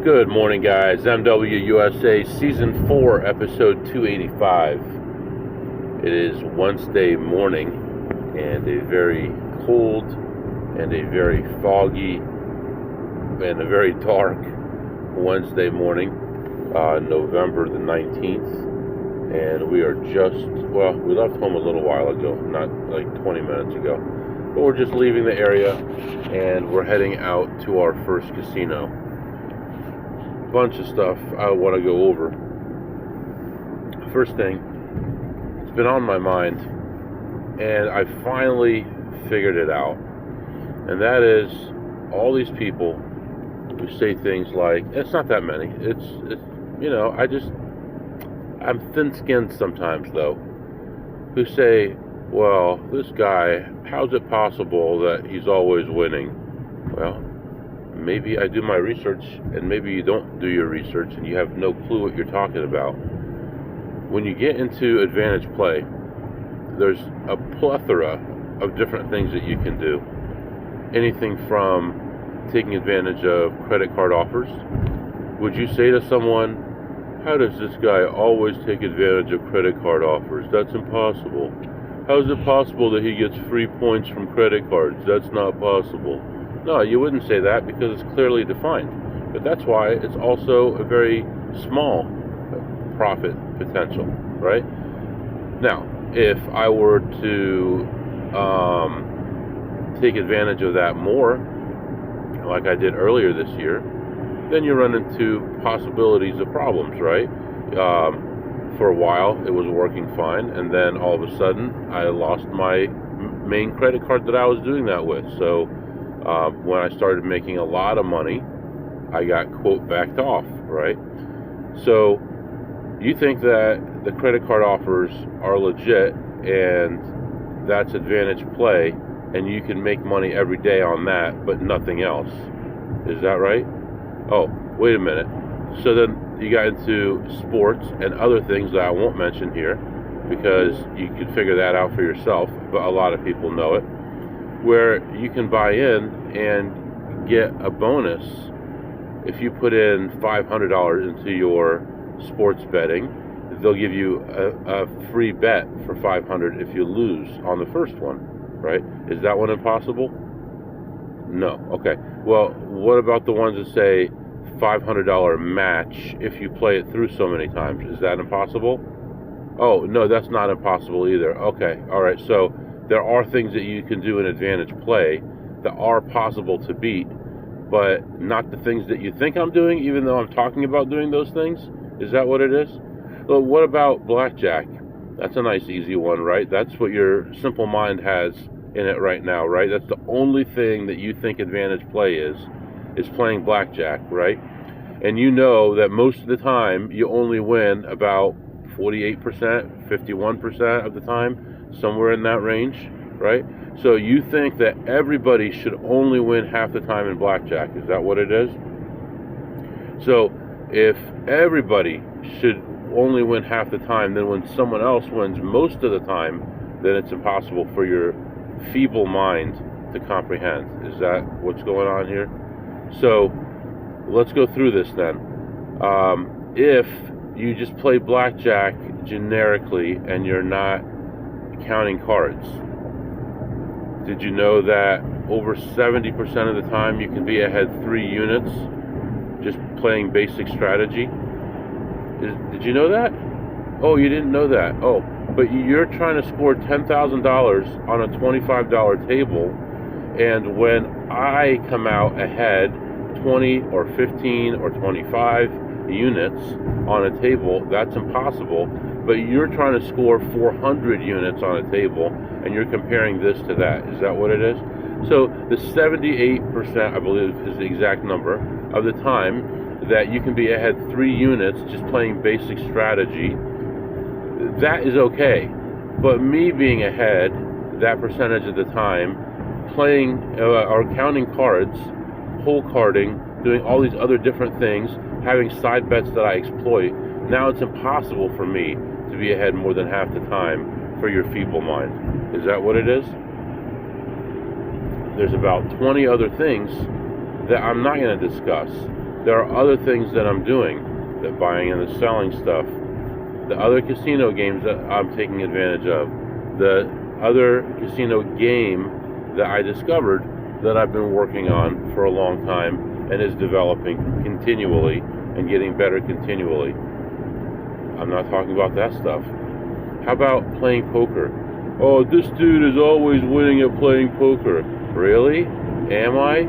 Good morning, guys. MWUSA Season 4, Episode 285. It is Wednesday morning, and a very cold, and a very foggy, and a very dark Wednesday morning, November the 19th. And we are we left home a little while ago, not like 20 minutes ago. But we're just leaving the area, and we're heading out to our first casino. Bunch of stuff I want to go over. First thing, it's been on my mind, and I finally figured it out, and that is all these people who say things like, it's not that many, I'm thin-skinned sometimes though, who say, well, this guy, how's it possible that he's always winning? Well, maybe I do my research, and maybe you don't do your research, and you have no clue what you're talking about. When you get into advantage play, there's a plethora of different things that you can do. Anything from taking advantage of credit card offers. Would you say to someone, how does this guy always take advantage of credit card offers? That's impossible. How is it possible that he gets free points from credit cards? That's not possible. No, you wouldn't say that because it's clearly defined. But that's why it's also a very small profit potential, right? Now, if I were to take advantage of that more, like I did earlier this year, then you run into possibilities of problems, right? For a while, it was working fine, and then all of a sudden, I lost my main credit card that I was doing that with. So when I started making a lot of money, I got, quote, backed off, right? So you think that the credit card offers are legit and that's advantage play, and you can make money every day on that, but nothing else. Is that right? Oh, wait a minute. So then you got into sports and other things that I won't mention here because you can figure that out for yourself, but a lot of people know it, where you can buy in and get a bonus if you put in $500 into your sports betting. They'll give you a free bet for $500 if you lose on the first one, right? Is that one impossible? No. Okay. Well, what about the ones that say $500 match if you play it through so many times? Is that impossible? Oh, no, that's not impossible either. Okay. All right. So there are things that you can do in advantage play that are possible to beat, but not the things that you think I'm doing, even though I'm talking about doing those things. Is that what it is? Well, what about blackjack? That's a nice, easy one, right? That's what your simple mind has in it right now, right? That's the only thing that you think advantage play is playing blackjack, right? And you know that most of the time you only win about 48%, 51% of the time, somewhere in that range, right? So you think that everybody should only win half the time in blackjack. Is that what it is? So if everybody should only win half the time, then when someone else wins most of the time, then it's impossible for your feeble mind to comprehend. Is that what's going on here? So let's go through this then. If you just play blackjack generically and you're not counting cards, did you know that over 70% of the time you can be ahead 3 units just playing basic strategy? Did you know that? Oh, you didn't know that. Oh, but you're trying to score $10,000 on a $25 table, and when I come out ahead 20 or 15 or 25 units on a table, that's impossible. But you're trying to score 400 units on a table, and you're comparing this to that. Is that what it is? So the 78%, I believe, is the exact number of the time that you can be ahead 3 units just playing basic strategy. That is okay. But me being ahead that percentage of the time, playing or counting cards, hole carding, doing all these other different things, having side bets that I exploit, now it's impossible for me to be ahead more than half the time for your feeble mind. Is that what it is? There's about 20 other things that I'm not going to discuss. there are other things that I'm doing, the buying and the selling stuff, the other casino games that I'm taking advantage of, the other casino game that I discovered that I've been working on for a long time and is developing continually and getting better continually. I'm not talking about that stuff. How about playing poker? Oh, this dude is always winning at playing poker. Really? Am I?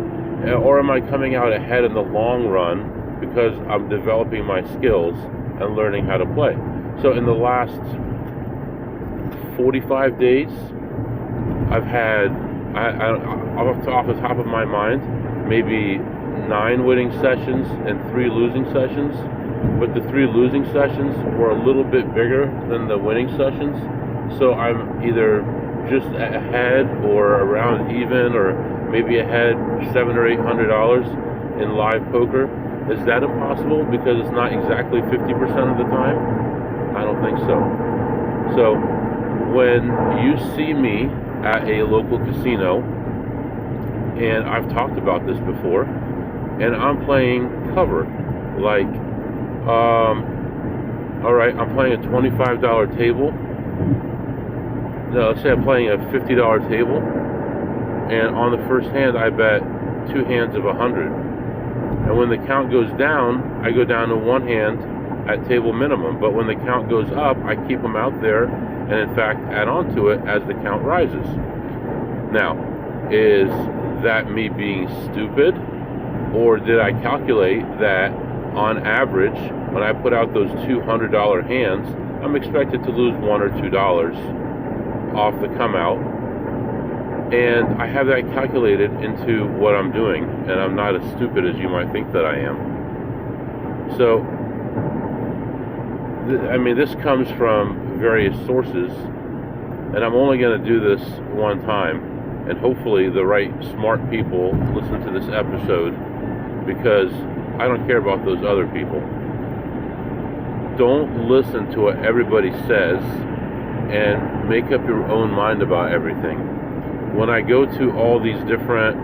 Or am I coming out ahead in the long run because I'm developing my skills and learning how to play? So in the last 45 days, I've had, off the top of my mind, maybe 9 winning sessions and 3 losing sessions. But the 3 losing sessions were a little bit bigger than the winning sessions. So I'm either just ahead or around even, or maybe ahead $700 or $800 in live poker. Is that impossible because it's not exactly 50% of the time? I don't think so. So when you see me at a local casino, and I've talked about this before, and I'm playing cover, like, all right, I'm playing a $25 table. No, let's say I'm playing a $50 table, and on the first hand I bet 2 hands of 100. And when the count goes down, I go down to 1 hand at table minimum. But when the count goes up, I keep them out there, and in fact add on to it as the count rises. Now, is that me being stupid, or did I calculate that on average, when I put out those $200 hands, I'm expected to lose $1 or $2 off the come out, and I have that calculated into what I'm doing, and I'm not as stupid as you might think that I am. So, I mean, this comes from various sources, and I'm only going to do this one time, and hopefully the right smart people listen to this episode, because I don't care about those other people. Don't listen to what everybody says and make up your own mind about everything. When I go to all these different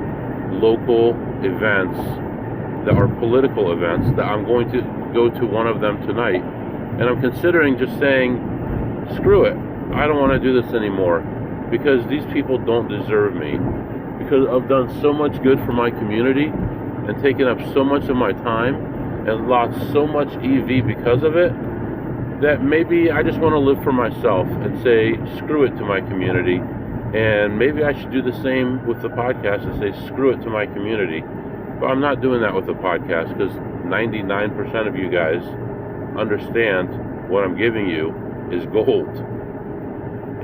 local events that are political events, that I'm going to go to one of them tonight, and I'm considering just saying, screw it, I don't want to do this anymore, because these people don't deserve me, because I've done so much good for my community and taken up so much of my time and lost so much EV because of it, that maybe I just want to live for myself and say screw it to my community. And maybe I should do the same with the podcast and say screw it to my community. But I'm not doing that with the podcast, because 99% of you guys understand what I'm giving you is gold.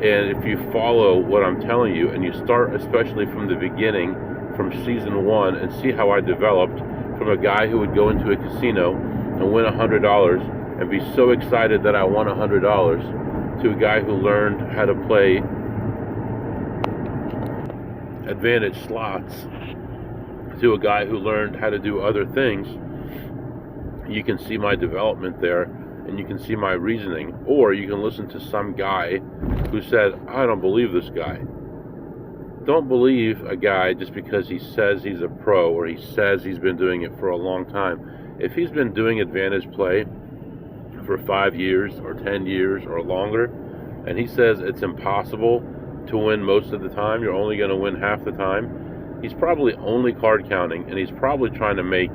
And if you follow what I'm telling you, and you start especially from the beginning, from season 1, and see how I developed from a guy who would go into a casino and win $100 and be so excited that I won $100, to a guy who learned how to play advantage slots, to a guy who learned how to do other things, you can see my development there, and you can see my reasoning. Or you can listen to some guy who said, I don't believe this guy. Don't believe a guy just because he says he's a pro, or he says he's been doing it for a long time. If he's been doing advantage play for 5 years or 10 years or longer, and he says it's impossible to win most of the time, you're only going to win half the time, he's probably only card counting, and he's probably trying to make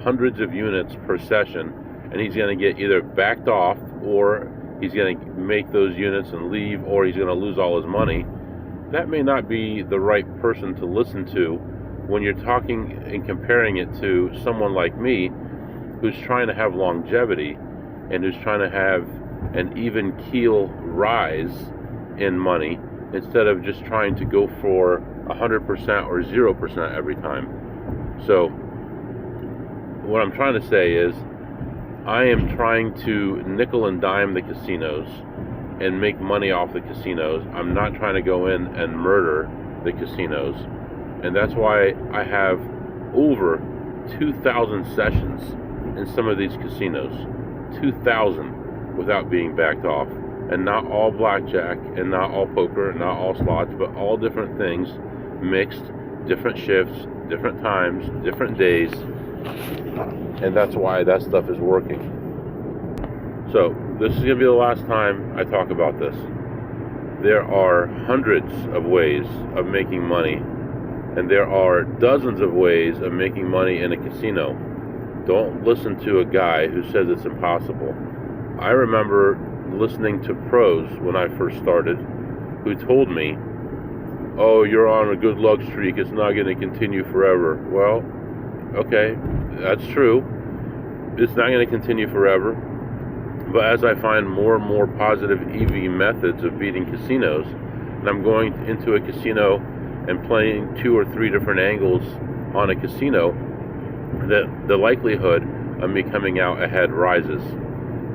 hundreds of units per session, and he's going to get either backed off, or he's going to make those units and leave, or he's going to lose all his money. That may not be the right person to listen to when you're talking and comparing it to someone like me, who's trying to have longevity and who's trying to have an even keel rise in money, instead of just trying to go for 100% or 0% every time. So what I'm trying to say is, I am trying to nickel and dime the casinos and make money off the casinos. I'm not trying to go in and murder the casinos. And that's why I have over 2,000 sessions in some of these casinos. 2,000 without being backed off. And not all blackjack, and not all poker, and not all slots, but all different things mixed, different shifts, different times, different days, And that's why that stuff is working. So this is going to be the last time I talk about this. There are hundreds of ways of making money, and there are dozens of ways of making money in a casino. Don't listen to a guy who says it's impossible. I remember listening to pros when I first started who told me, oh, you're on a good luck streak, it's not going to continue forever. Well, okay, that's true. It's not going to continue forever. But as I find more and more positive EV methods of beating casinos, and I'm going into a casino and playing 2 or 3 different angles on a casino, the likelihood of me coming out ahead rises.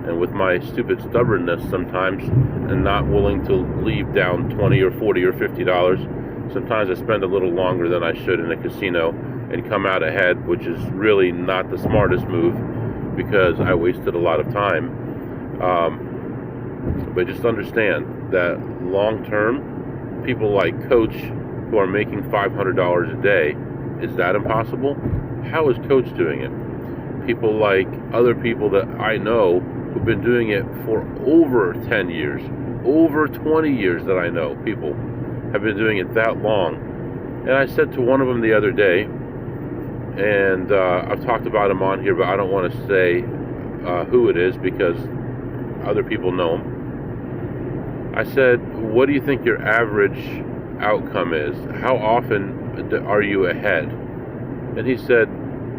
And with my stupid stubbornness sometimes, and not willing to leave down $20 or $40 or $50, sometimes I spend a little longer than I should in a casino and come out ahead, which is really not the smartest move because I wasted a lot of time. But just understand that long term, people like Coach who are making $500 a day, is that impossible? How is Coach doing it? People like other people that I know who've been doing it for over 10 years, over 20 years that I know, people have been doing it that long. And I said to one of them the other day, and I've talked about him on here, but I don't want to say who it is because other people know him. I said, what do you think your average outcome is? How often are you ahead? And he said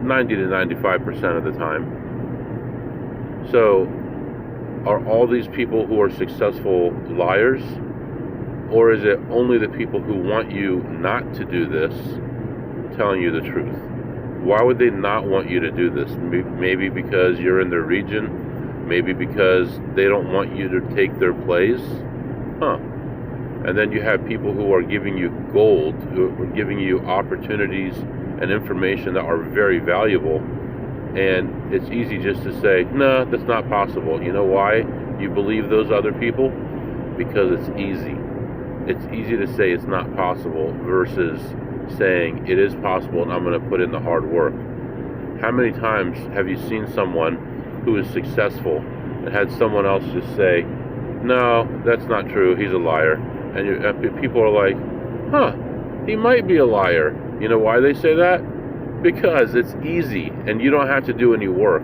90 to 95% of the time. So are all these people who are successful liars? Or is it only the people who want you not to do this telling you the truth? Why would they not want you to do this? Maybe because you're in their region. Maybe because they don't want you to take their plays. And then you have people who are giving you gold, who are giving you opportunities and information that are very valuable. And it's easy just to say, no, that's not possible. You know why you believe those other people? Because it's easy. It's easy to say it's not possible versus saying it is possible and I'm going to put in the hard work. How many times have you seen someone who is successful and had someone else just say, no, that's not true, he's a liar? And people are like, he might be a liar. You know why they say that? Because it's easy and you don't have to do any work.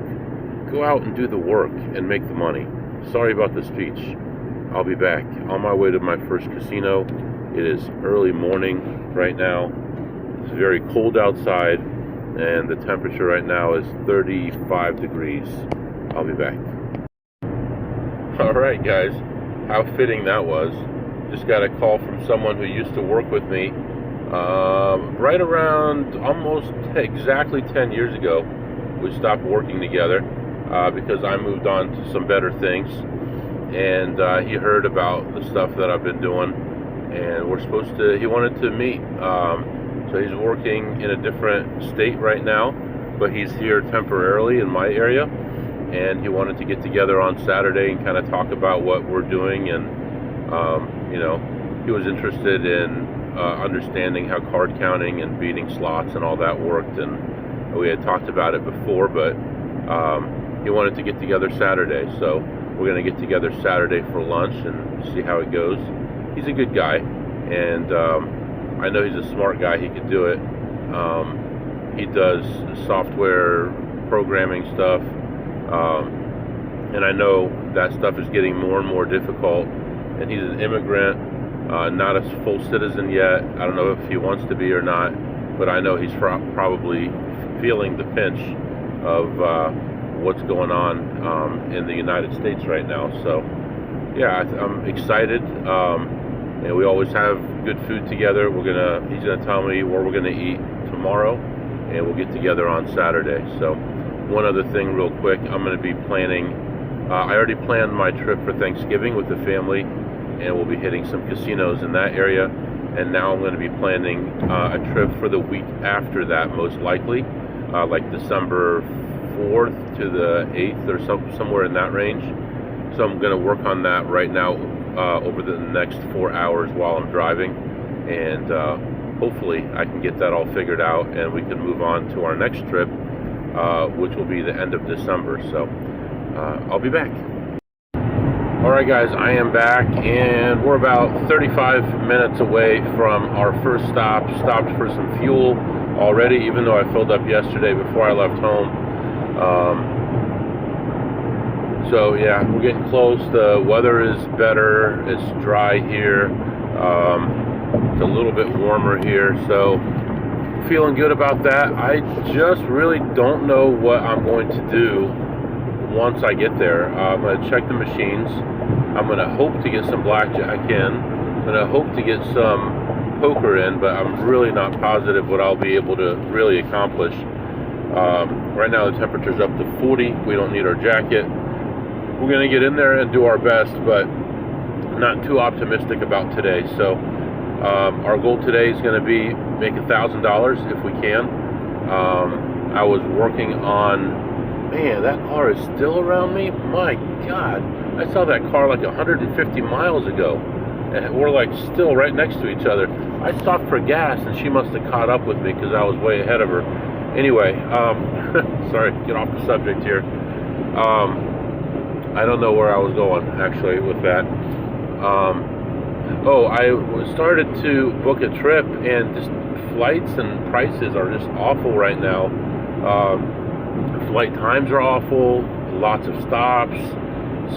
Go out and do the work and make the money. Sorry about the speech. I'll be back on my way to my first casino. It is early morning right now. It's very cold outside and the temperature right now is 35 degrees. I'll be back. Alright guys, how fitting that was. Just got a call from someone who used to work with me right around almost exactly 10 years ago. We stopped working together because I moved on to some better things, and he heard about the stuff that I've been doing, and he wanted to meet. So he's working in a different state right now, but he's here temporarily in my area, and he wanted to get together on Saturday and kind of talk about what we're doing. And he was interested in understanding how card counting and beating slots and all that worked, and we had talked about it before, but he wanted to get together Saturday, so we're going to get together Saturday for lunch and see how it goes. He's a good guy, and I know he's a smart guy. He could do it. He does software programming stuff, and I know that stuff is getting more and more difficult. And he's an immigrant, not a full citizen yet. I don't know if he wants to be or not, but I know he's probably feeling the pinch of what's going on in the United States right now. So, yeah, I'm excited. And we always have good food together. He's gonna tell me where we're gonna eat tomorrow, and we'll get together on Saturday. So, one other thing, real quick, I'm gonna be planning. I already planned my trip for Thanksgiving with the family, and we'll be hitting some casinos in that area. And now I'm going to be planning a trip for the week after that, most likely, like December 4th to the 8th or somewhere in that range. So I'm going to work on that right now over the next 4 hours while I'm driving, and hopefully I can get that all figured out and we can move on to our next trip which will be the end of December. So I'll be back. Alright guys, I am back, and we're about 35 minutes away from our first stop. Stopped for some fuel already, even though I filled up yesterday before I left home. So yeah, we're getting close. The weather is better. It's dry here. It's a little bit warmer here, so feeling good about that. I just really don't know what I'm going to do once I get there. I'm going to check the machines. I'm going to hope to get some blackjack in. I'm going to hope to get some poker in, but I'm really not positive what I'll be able to really accomplish. Right now the temperature's up to 40. We don't need our jacket. We're going to get in there and do our best, but not too optimistic about today. So our goal today is going to be make $1,000 if we can. I was working on, man, that car is still around me. My God, I saw that car like 150 miles ago, and we're like still right next to each other. I stopped for gas, and she must have caught up with me because I was way ahead of her. Anyway, sorry, get off the subject here. I don't know where I was going actually with that. I started to book a trip, and just flights and prices are just awful right now. Flight times are awful, lots of stops.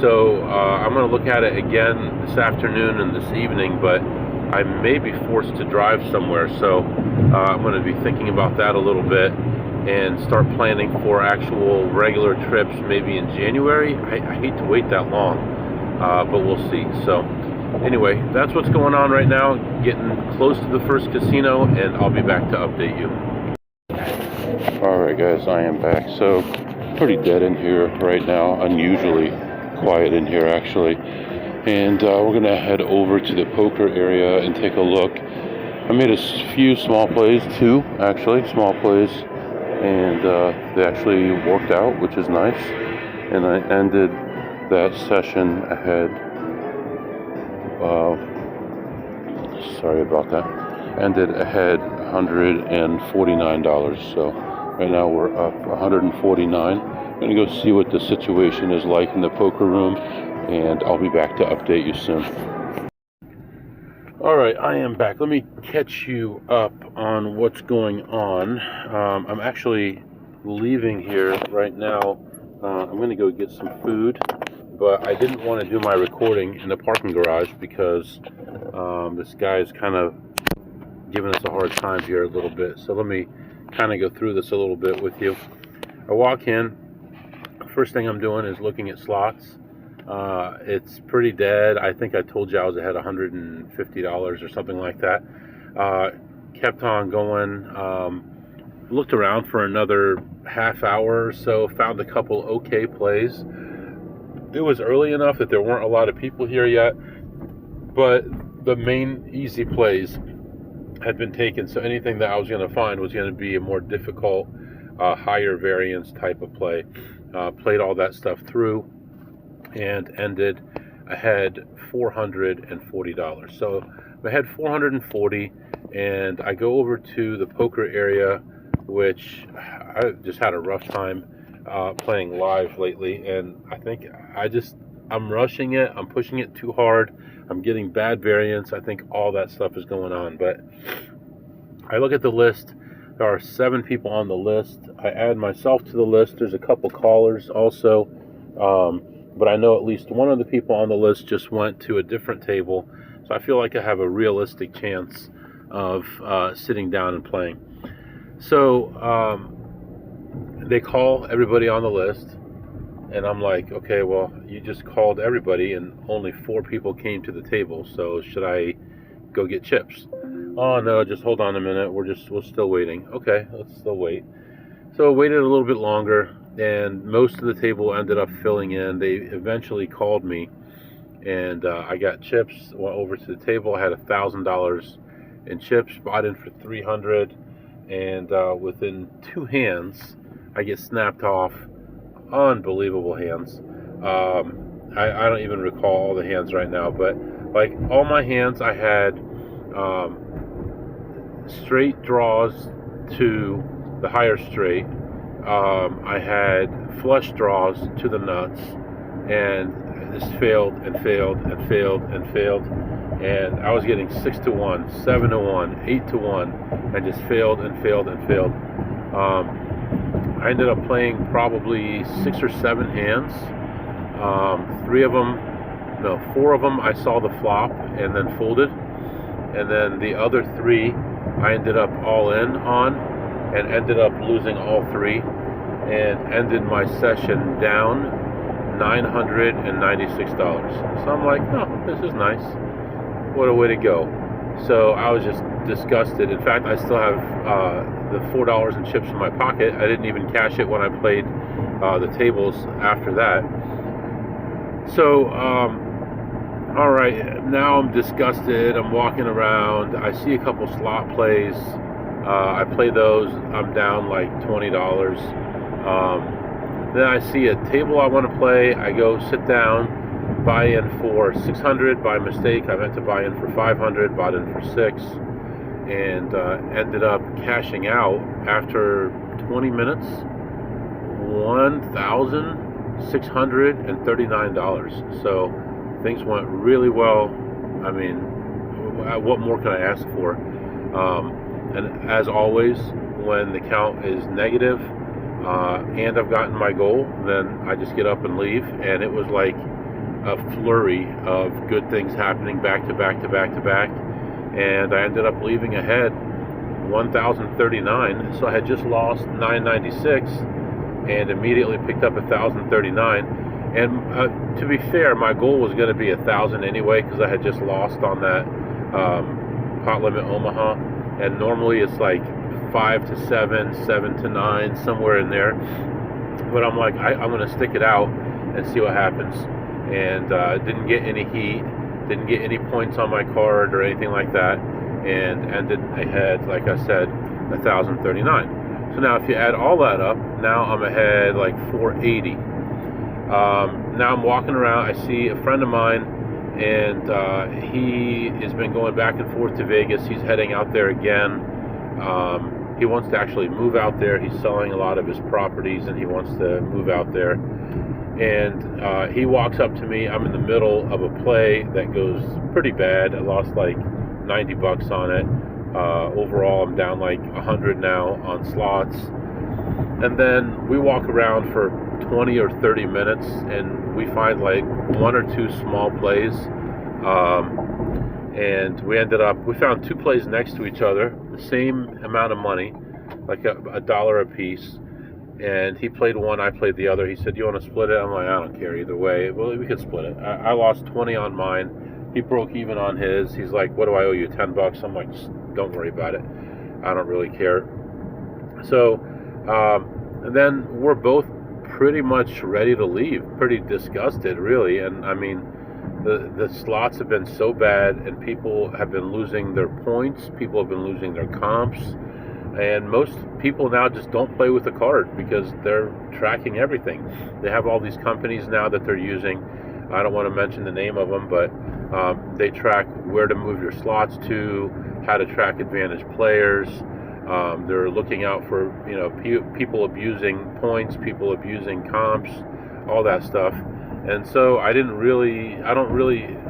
So I'm going to look at it again this afternoon and this evening, but I may be forced to drive somewhere. So I'm going to be thinking about that a little bit and start planning for actual regular trips maybe in January. I hate to wait that long, but we'll see. So anyway, that's what's going on right now. Getting close to the first casino, and I'll be back to update you. Alright guys, I am back. So pretty dead in here right now, unusually quiet in here actually. And we're going to head over to the poker area and take a look. I made a few small plays, two actually, small plays. And they actually worked out, which is nice. And I ended that session ahead. Sorry about that. Ended ahead $149. So right now we're up 149. I'm gonna go see what the situation is like in the poker room, and I'll be back to update you soon. Alright, I am back. Let me catch you up on what's going on. I'm actually leaving here right now. I'm going to go get some food, but I didn't want to do my recording in the parking garage because this guy is kind of giving us a hard time here a little bit. So let me kind of go through this a little bit with you. I walk in. First thing I'm doing is looking at slots. It's pretty dead. I think I told you I was ahead $150 or something like that. Kept on going. Looked around for another half hour or so. Found a couple okay plays. It was early enough that there weren't a lot of people here yet, but the main easy plays had been taken. So anything that I was going to find was going to be a more difficult, higher variance type of play. Played all that stuff through and ended ahead $440. So I'm ahead $440, and I go over to the poker area, which I just had a rough time playing live lately, and I think I'm rushing it. I'm pushing it too hard. I'm getting bad variance. I think all that stuff is going on, but I look at the list. There are 7 people on the list. I add myself to the list. There's a couple callers also. But I know at least one of the people on the list just went to a different table, so I feel like I have a realistic chance of sitting down and playing. So they call everybody on the list, and I'm like, okay, well, you just called everybody, and only 4 people came to the table, so should I go get chips? Oh no, just hold on a minute, we're still waiting. Okay, let's still wait. So I waited a little bit longer, and most of the table ended up filling in. They eventually called me, and I got chips. Went over to the table. I had $1,000 in chips, bought in for $300, and within 2 hands, I get snapped off. Unbelievable hands. I don't even recall all the hands right now, but like all my hands, I had straight draws to the higher straight, I had flush draws to the nuts, and this failed and failed and failed and failed, and I was getting 6-1, 7-1, 8-1, and just failed and failed and failed. I ended up playing probably 6 or 7 hands. 4 of them I saw the flop and then folded, and then the other 3 I ended up all in on and ended up losing all 3 and ended my session down $996. So I'm like, oh, this is nice. What a way to go. So I was just disgusted. In fact, I still have the $4 in chips in my pocket. I didn't even cash it when I played the tables after that. So, all right, now I'm disgusted. I'm walking around. I see a couple slot plays. I play those. I'm down like $20. Then I see a table I want to play. I go sit down, buy in for $600 by mistake. I meant to buy in for $500, bought in for $6, and ended up cashing out after 20 minutes, $1,639. So things went really well. I mean, what more can I ask for? And as always, when the count is negative and I've gotten my goal, then I just get up and leave. And it was like a flurry of good things happening back to back to back to back. And I ended up leaving ahead 1,039. So I had just lost 996 and immediately picked up 1,039. And to be fair, my goal was going to be 1,000 anyway, because I had just lost on that pot limit Omaha, and normally it's like 5 to 7, 7 to 9, somewhere in there. But I'm like, I'm going to stick it out and see what happens. And didn't get any heat, didn't get any points on my card or anything like that, and ended ahead, like I said, 1,039. So now if you add all that up, now I'm ahead like 480. Now I'm walking around, I see a friend of mine, and he has been going back and forth to Vegas. He's heading out there again. He wants to actually move out there. He's selling a lot of his properties, and he wants to move out there. And he walks up to me. I'm in the middle of a play that goes pretty bad. I lost like $90 on it. Overall, I'm down like 100 now on slots. And then we walk around for 20 or 30 minutes, and we find like 1 or 2 small plays. And we found 2 plays next to each other, the same amount of money, like $1 a piece. And he played one, I played the other. He said, "You want to split it?" I'm like, "I don't care either way." Well, we could split it. I lost 20 on mine. He broke even on his. He's like, "What do I owe you, $10?" I'm like, "Just don't worry about it. I don't really care." So, and then we're both pretty much ready to leave, pretty disgusted, really. And I mean, the slots have been so bad, and people have been losing their points. People have been losing their comps. And most people now just don't play with the card because they're tracking everything. They have all these companies now that they're using. I don't want to mention the name of them, but they track where to move your slots to, how to track advantage players. They're looking out for, people abusing points, people abusing comps, all that stuff. And so I don't really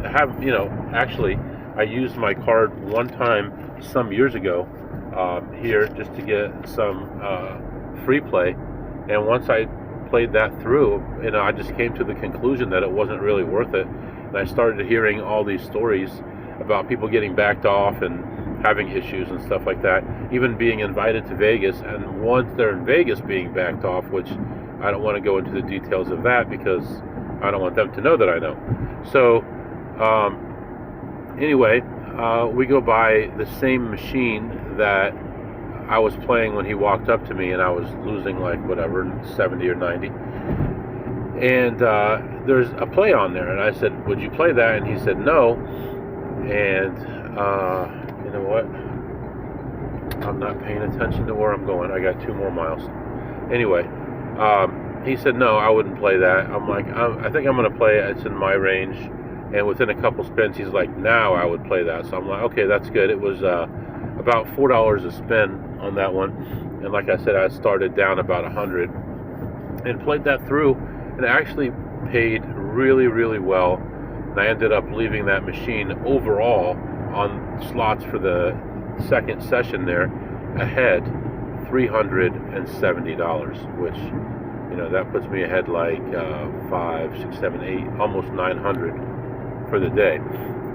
have, actually, I used my card one time some years ago here just to get some free play. And once I played that through, I just came to the conclusion that it wasn't really worth it. And I started hearing all these stories about people getting backed off and having issues and stuff like that, even being invited to Vegas, and once they're in Vegas being backed off, which I don't want to go into the details of that because I don't want them to know that I know. So anyway, we go by the same machine that I was playing when he walked up to me, and I was losing like whatever, 70 or 90. And there's a play on there, and I said, "Would you play that?" And he said no. And you know what? I'm not paying attention to where I'm going. I got 2 more miles. Anyway, he said, "No, I wouldn't play that." I'm like, I think I'm going to play it. It's in my range. And within a couple spins, he's like, "Now I would play that." So I'm like, okay, that's good. It was about $4 a spin on that one. And like I said, I started down about 100 and played that through, and it actually paid really, really well. And I ended up leaving that machine overall on slots for the second session there ahead $370, which, that puts me ahead like 5, 6, 7, 8, almost 900 for the day.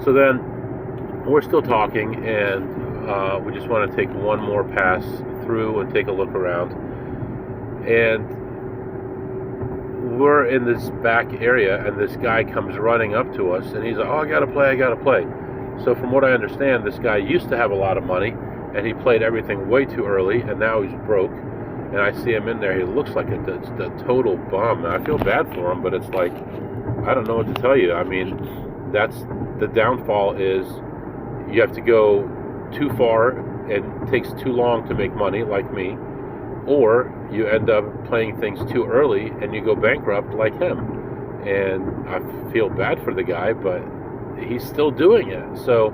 So then we're still talking, and we just want to take one more pass through and take a look around. And we're in this back area, and this guy comes running up to us, and he's like, "Oh, I gotta play. So from what I understand, this guy used to have a lot of money, and he played everything way too early, and now he's broke. And I see him in there. He looks like a total bum. And I feel bad for him, but it's like, I don't know what to tell you. I mean, that's the downfall is you have to go too far and it takes too long to make money, like me, or you end up playing things too early and you go bankrupt like him. And I feel bad for the guy, but he's still doing it. So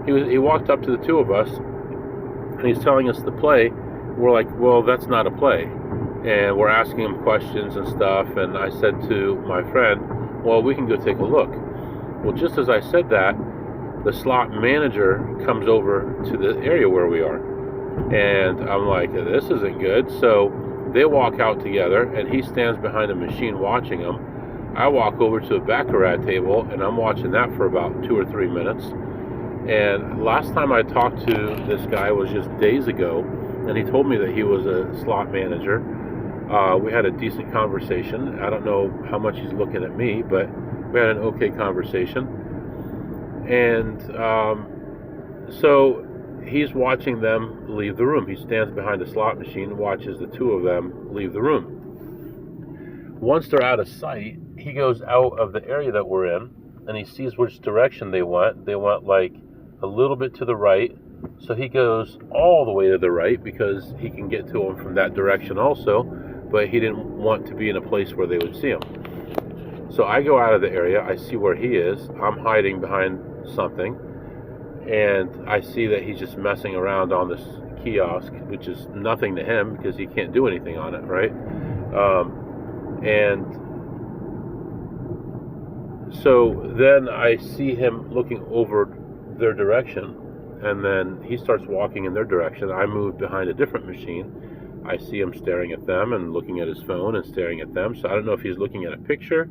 he walked up to the two of us, and he's telling us to play. We're like, well, that's not a play. And we're asking him questions and stuff. And I said to my friend, well, we can go take a look. Well, just as I said that, the slot manager comes over to the area where we are. And I'm like, this isn't good. So they walk out together, and he stands behind a machine watching them. I walk over to a baccarat table, and I'm watching that for about 2 or 3 minutes. And last time I talked to this guy was just days ago, and he told me that he was a slot manager. We had a decent conversation. I don't know how much he's looking at me, but we had an okay conversation. And so he's watching them leave the room. He stands behind a slot machine and watches the two of them leave the room. Once they're out of sight, he goes out of the area that we're in, and he sees which direction they went. They went like a little bit to the right. So he goes all the way to the right because he can get to them from that direction also, but he didn't want to be in a place where they would see him. So I go out of the area. I see where he is. I'm hiding behind something, and I see that he's just messing around on this kiosk, which is nothing to him because he can't do anything on it, right? And so then I see him looking over their direction, and then he starts walking in their direction. I move behind a different machine. I see him staring at them and looking at his phone and staring at them. So I don't know if he's looking at a picture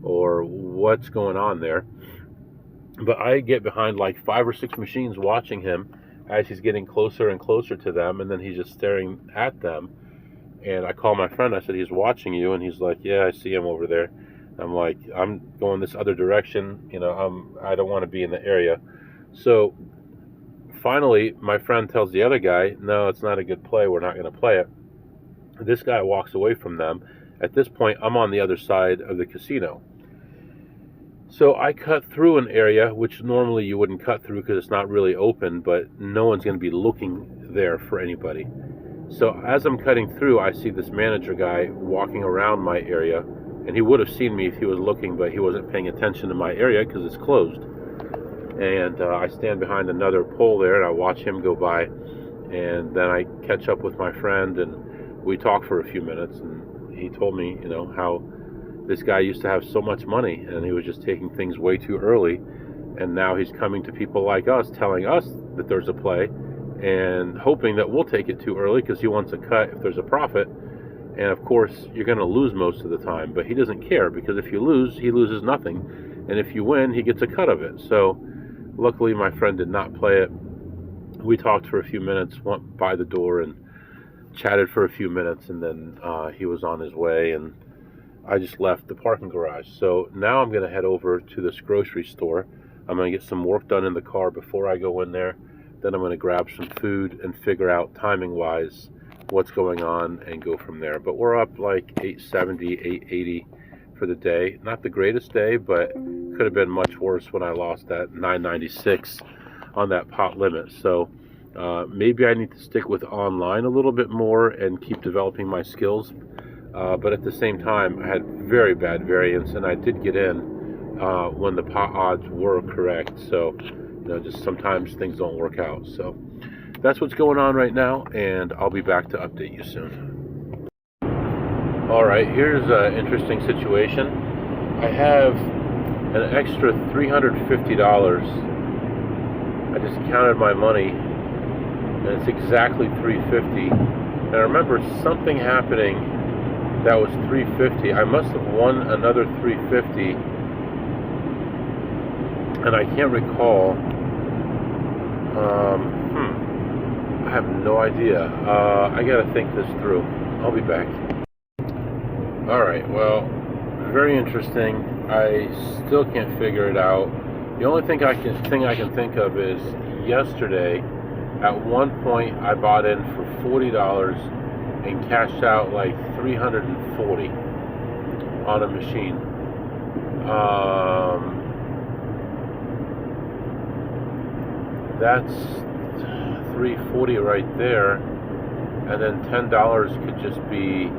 or what's going on there. But I get behind like 5 or 6 machines watching him as he's getting closer and closer to them, and then he's just staring at them. And I call my friend. I said, he's watching you. And he's like, yeah, I see him over there. I'm like, I'm going this other direction. I don't want to be in the area. So finally, my friend tells the other guy, no, it's not a good play. We're not going to play it. This guy walks away from them. At this point, I'm on the other side of the casino. So I cut through an area which normally you wouldn't cut through because it's not really open, but no one's going to be looking there for anybody. So as I'm cutting through, I see this manager guy walking around my area, and he would have seen me if he was looking, but he wasn't paying attention to my area because it's closed. And I stand behind another pole there, and I watch him go by, and then I catch up with my friend, and we talk for a few minutes, and he told me, how this guy used to have so much money, and he was just taking things way too early, and now he's coming to people like us, telling us that there's a play, and hoping that we'll take it too early because he wants a cut if there's a profit. And of course, you're going to lose most of the time, but he doesn't care, because if you lose, he loses nothing, and if you win, he gets a cut of it. So luckily, my friend did not play it. We talked for a few minutes, went by the door and chatted for a few minutes, and then he was on his way, and I just left the parking garage. So now I'm going to head over to this grocery store. I'm going to get some work done in the car before I go in there. Then I'm going to grab some food and figure out timing-wise what's going on and go from there. But we're up like 870, 880 for the day. Not the greatest day, but could have been much worse when I lost that 996 on that pot limit. So maybe I need to stick with online a little bit more and keep developing my skills. But at the same time, I had very bad variance, and I did get in when the pot odds were correct. So, just sometimes things don't work out. So that's what's going on right now, and I'll be back to update you soon. All right, here's an interesting situation. I have an extra $350. I just counted my money, and it's exactly $350. And I remember something happening that was $350. I must have won another $350, and I can't recall. I have no idea. I gotta think this through. I'll be back. All right, well, very interesting. I still can't figure it out. The only thing I can think of is yesterday, at one point I bought in for $40 and cashed out like $340 on a machine. That's $340 right there, and then $10 could just be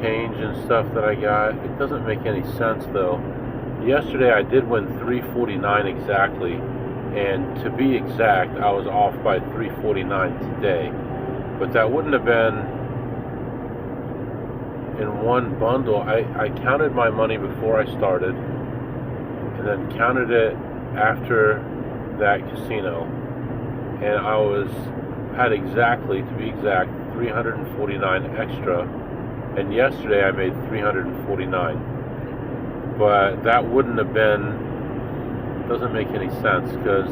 change and stuff that I got. It doesn't make any sense though. Yesterday I did win $349 exactly, and to be exact, I was off by $349 today. But that wouldn't have been in one bundle. I counted my money before I started, and then counted it after that casino, and I had exactly, to be exact, $349 extra. And yesterday I made $349, but that wouldn't have been, doesn't make any sense, because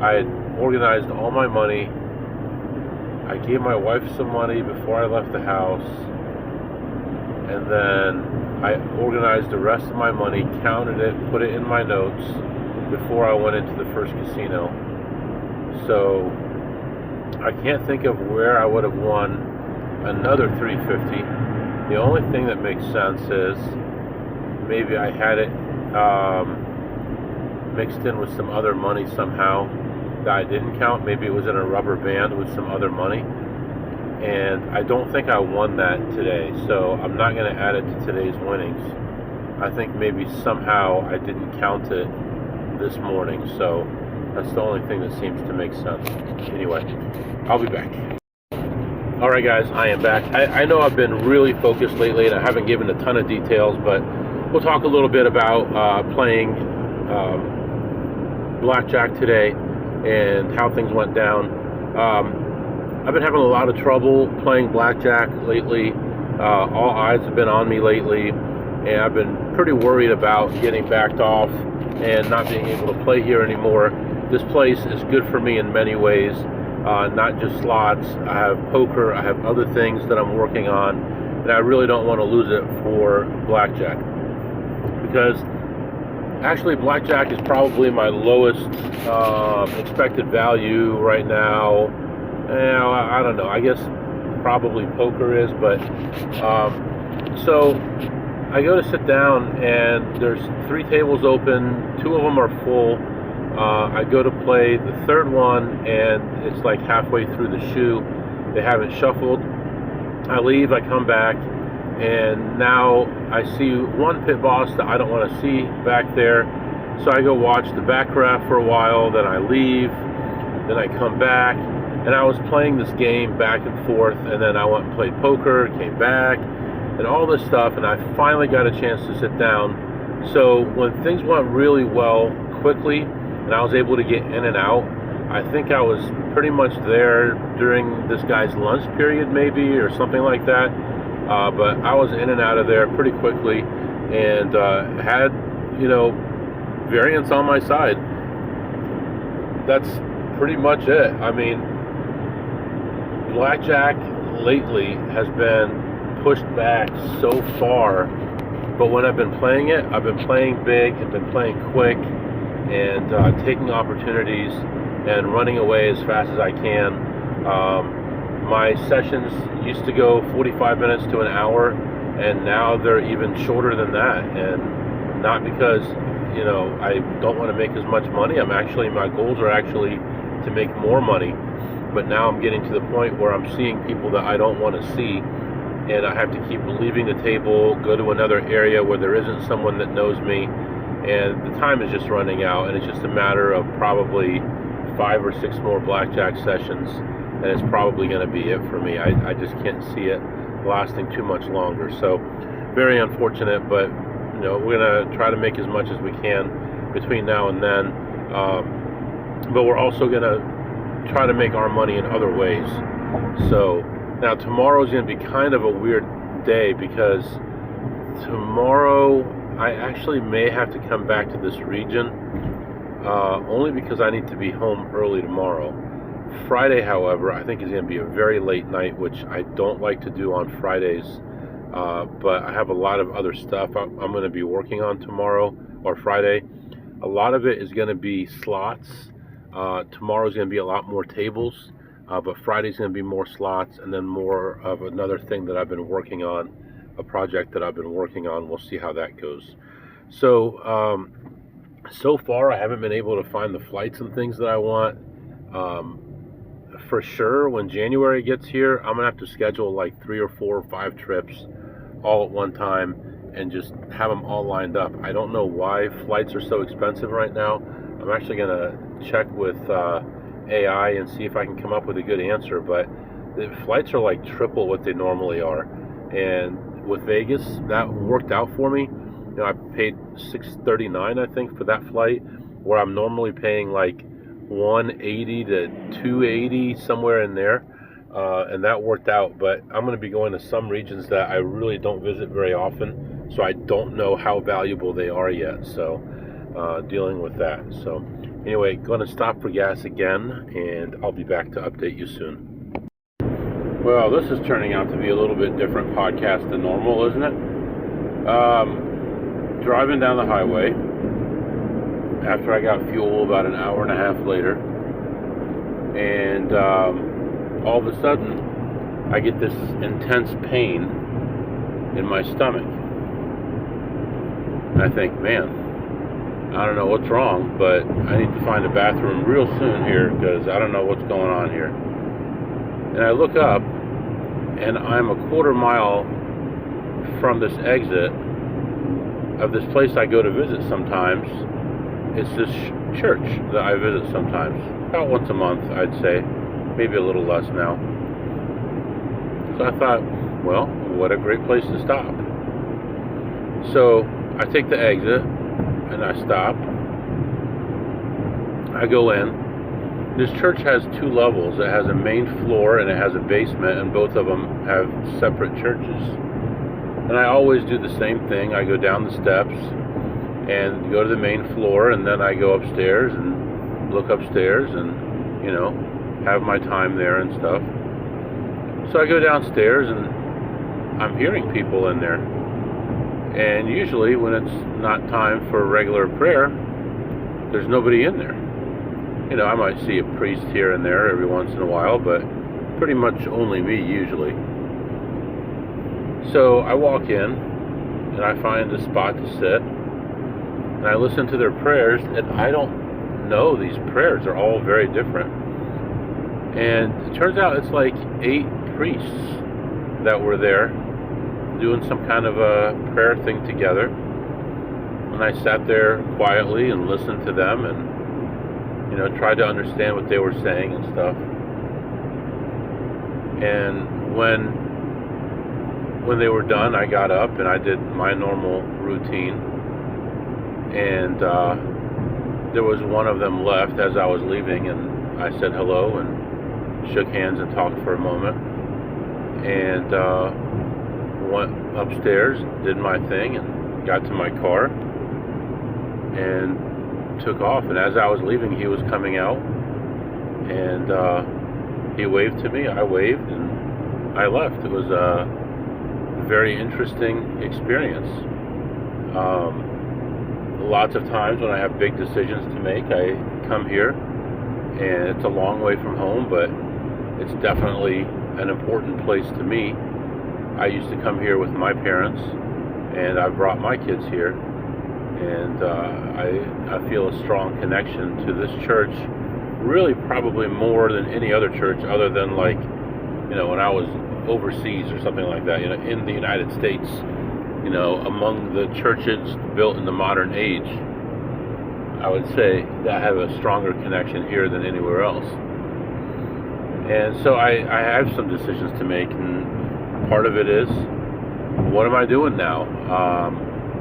I had organized all my money. I gave my wife some money before I left the house, and then I organized the rest of my money, counted it, put it in my notes before I went into the first casino. So I can't think of where I would have won another $350. The only thing that makes sense is maybe I had it mixed in with some other money somehow that I didn't count. Maybe it was in a rubber band with some other money, and I don't think I won that today, so I'm not going to add it to today's winnings. I think maybe somehow I didn't count it this morning, so that's the only thing that seems to make sense. Anyway, I'll be back. Alright guys, I am back. I know I've been really focused lately and I haven't given a ton of details, but we'll talk a little bit about playing blackjack today and how things went down. I've been having a lot of trouble playing blackjack lately. All eyes have been on me lately, and I've been pretty worried about getting backed off and not being able to play here anymore. This place is good for me in many ways. Not just slots. I have poker, I have other things that I'm working on, and I really don't want to lose it for blackjack, because actually blackjack is probably my lowest expected value right now. I don't know, I guess probably poker is, but so I go to sit down and there's 3 tables open, 2 of them are full. I go to play the third one, and it's like halfway through the shoe. They haven't shuffled. I leave, I come back, and now I see one pit boss that I don't want to see back there. So I go watch the baccarat for a while, then I leave, then I come back, and I was playing this game back and forth, and then I went and played poker, came back, and all this stuff, and I finally got a chance to sit down. So when things went really well quickly, and I was able to get in and out, I think I was pretty much there during this guy's lunch period maybe, or something like that. But I was in and out of there pretty quickly, and had, variance on my side. That's pretty much it. I mean, blackjack lately has been pushed back so far, but when I've been playing it, I've been playing big and been playing quick, and taking opportunities and running away as fast as I can. My sessions used to go 45 minutes to an hour, and now they're even shorter than that. And not because I don't want to make as much money. My goals are actually to make more money, but now I'm getting to the point where I'm seeing people that I don't want to see, and I have to keep leaving the table, go to another area where there isn't someone that knows me, and the time is just running out, and it's just a matter of probably 5 or 6 more blackjack sessions, and it's probably going to be it for me. I just can't see it lasting too much longer. So very unfortunate, but we're going to try to make as much as we can between now and then. But we're also going to try to make our money in other ways. So now tomorrow's going to be kind of a weird day, because tomorrow I actually may have to come back to this region, only because I need to be home early tomorrow. Friday, however, I think is going to be a very late night, which I don't like to do on Fridays, but I have a lot of other stuff I'm going to be working on tomorrow or Friday. A lot of it is going to be slots. Tomorrow's going to be a lot more tables, but Friday's going to be more slots, and then more of another thing that I've been working on, a project that I've been working on. We'll see how that goes. So, so far I haven't been able to find the flights and things that I want. For sure, when January gets here, I'm going to have to schedule like 3 or 4 or 5 trips all at one time and just have them all lined up. I don't know why flights are so expensive right now. I'm actually going to check with AI and see if I can come up with a good answer, but the flights are like triple what they normally are. And with Vegas, that worked out for me. I paid $639, I think, for that flight, where I'm normally paying like $180 to $280, somewhere in there, and that worked out. But I'm going to be going to some regions that I really don't visit very often, so I don't know how valuable they are yet. So dealing with that. So anyway, going to stop for gas again, and I'll be back to update you soon. Well, this is turning out to be a little bit different podcast than normal, isn't it? Driving down the highway after I got fuel about an hour and a half later, and all of a sudden I get this intense pain in my stomach. And I think, man, I don't know what's wrong, but I need to find a bathroom real soon here, because I don't know what's going on here. And I look up, and I'm a quarter mile from this exit of this place I go to visit sometimes. It's this church that I visit sometimes, about once a month, I'd say, maybe a little less now. So I thought, well, what a great place to stop. So I take the exit, and I stop. I go in. This church has 2 levels. It has a main floor and it has a basement, and both of them have separate churches. And I always do the same thing. I go down the steps and go to the main floor, and then I go upstairs and look upstairs and, have my time there and stuff. So I go downstairs, and I'm hearing people in there. And usually when it's not time for regular prayer, there's nobody in there. I might see a priest here and there every once in a while, but pretty much only me usually. So I walk in, and I find a spot to sit, and I listen to their prayers, and I don't know, these prayers are all very different. And it turns out it's like 8 priests that were there doing some kind of a prayer thing together. And I sat there quietly and listened to them, and tried to understand what they were saying and stuff. And when they were done, I got up and I did my normal routine. And there was one of them left as I was leaving, and I said hello and shook hands and talked for a moment, and went upstairs, did my thing, and got to my car and took off. And as I was leaving, he was coming out, and he waved to me. I waved, and I left. It was a very interesting experience. Lots of times when I have big decisions to make, I come here, and it's a long way from home, but it's definitely an important place to me. I used to come here with my parents, and I brought my kids here, and I feel a strong connection to this church, really probably more than any other church, other than like, when I was overseas or something like that, in the United States, among the churches built in the modern age. I would say that I have a stronger connection here than anywhere else. And so I have some decisions to make, and part of it is, what am I doing now?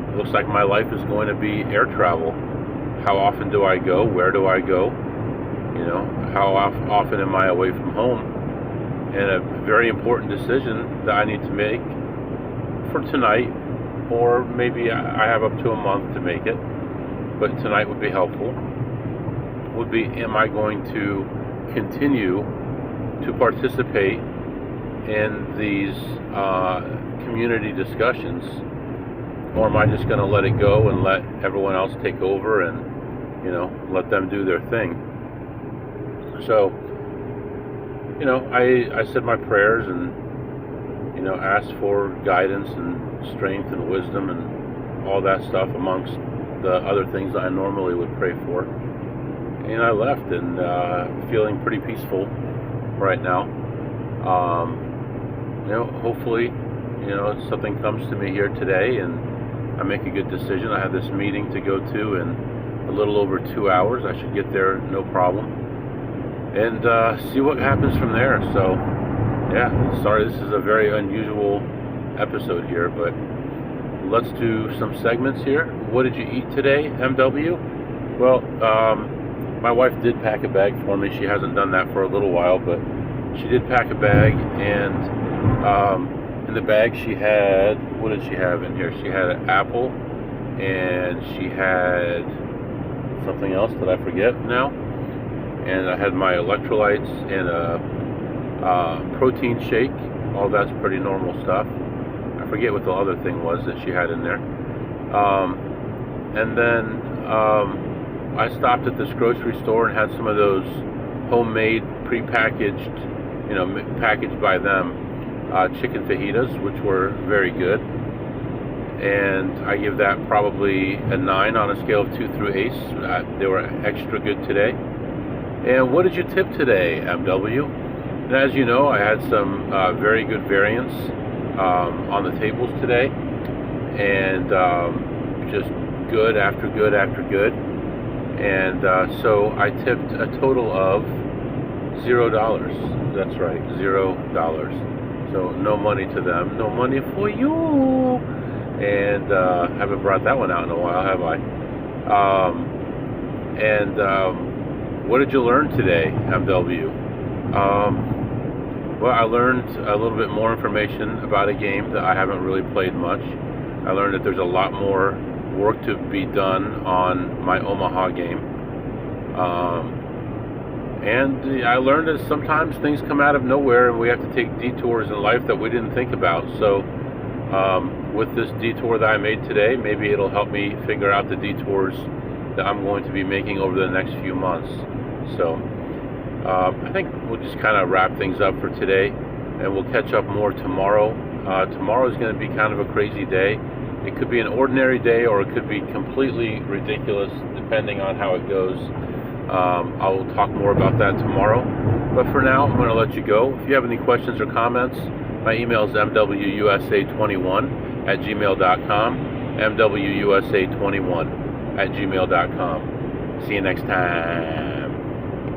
It looks like my life is going to be air travel. How often do I go? Where do I go? How often am I away from home? And a very important decision that I need to make for tonight, or maybe I have up to a month to make it, but tonight would be helpful, would be, am I going to continue to participate in these community discussions, or am I just going to let it go and let everyone else take over and let them do their thing? So I said my prayers and asked for guidance and strength and wisdom and all that stuff, amongst the other things that I normally would pray for, and I left, and feeling pretty peaceful right now. Hopefully, something comes to me here today and I make a good decision. I have this meeting to go to in a little over 2 hours. I should get there no problem, and see what happens from there. So yeah, sorry, this is a very unusual episode here, but let's do some segments here. What did you eat today, MW? Well, my wife did pack a bag for me. She hasn't done that for a little while, but she did pack a bag, and in the bag she had, what did she have in here? She had an apple, and she had something else that I forget now, and I had my electrolytes and a protein shake. All that's pretty normal stuff. I forget what the other thing was that she had in there. And then I stopped at this grocery store and had some of those homemade, prepackaged, packaged by them, chicken fajitas, which were very good. And I give that probably a 9 on a scale of 2 through 8. They were extra good today. And what did you tip today, MW? And as you know, I had some very good variants on the tables today, and just good after good after good. And so I tipped a total of $0. That's right, $0. So no money to them, no money for you. And haven't brought that one out in a while, have I? What did you learn today, MW? Well, I learned a little bit more information about a game that I haven't really played much. I learned that there's a lot more work to be done on my Omaha game. And I learned that sometimes things come out of nowhere and we have to take detours in life that we didn't think about. So with this detour that I made today, maybe it'll help me figure out the detours that I'm going to be making over the next few months. So I think we'll just kind of wrap things up for today, and we'll catch up more tomorrow. Tomorrow is going to be kind of a crazy day. It could be an ordinary day, or it could be completely ridiculous, depending on how it goes. I will talk more about that tomorrow. But for now, I'm going to let you go. If you have any questions or comments, my email is mwusa21@gmail.com, mwusa21@gmail.com. See you next time.